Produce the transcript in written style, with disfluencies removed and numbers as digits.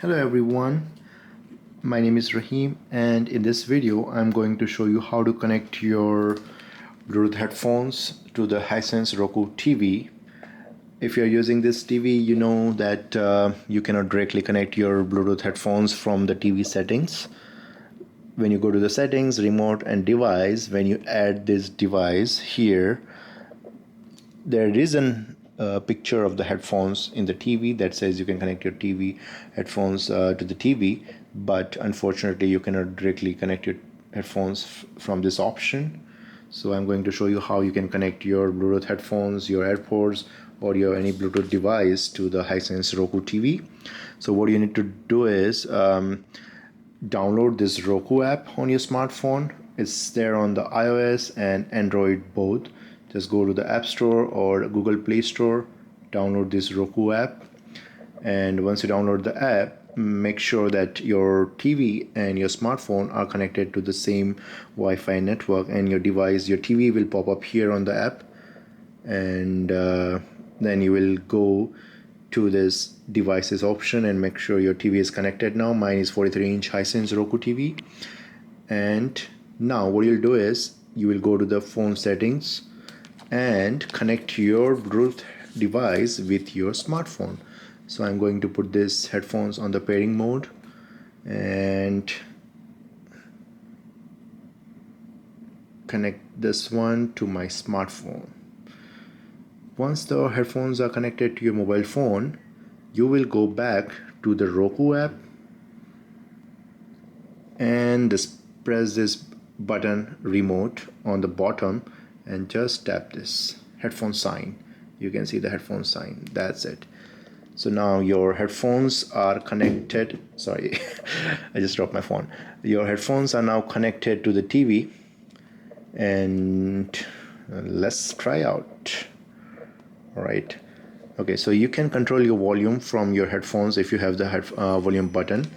Hello everyone, my name is Rahim, and in this video I'm going to show you how to connect your Bluetooth headphones to the Hisense Roku TV. If you're using this TV, you know that you cannot directly connect your Bluetooth headphones from the TV settings. When you go to the settings, remote and device, when you add this device here, there is a picture of the headphones in the TV that says you can connect your TV headphones to the TV, but unfortunately you cannot directly connect your headphones from this option. So I'm going to show you how you can connect your Bluetooth headphones, your AirPods, or your any Bluetooth device to the Hisense Roku TV. So what you need to do is download this Roku app on your smartphone. It's there on the iOS and Android both. Just go to the App Store or Google Play Store, download this Roku app, and once you download the app, make sure that your TV and your smartphone are connected to the same Wi-Fi network, and your TV will pop up here on the app, and then you will go to this devices option and make sure your TV is connected. Now mine is 43-inch Hisense Roku TV, and now what you'll do is you will go to the phone settings and connect your Bluetooth device with your smartphone. So I'm going to put this headphones on the pairing mode and connect this one to my smartphone. Once the headphones are connected to your mobile phone, you will go back to the Roku app and press this button remote on the bottom and just tap this headphone sign. You can see the headphone sign. That's it. So now your headphones are connected. Sorry, I just dropped my phone. Your headphones are now connected to the TV, and let's try out. All right. Okay, so you can control your volume from your headphones if you have the volume button.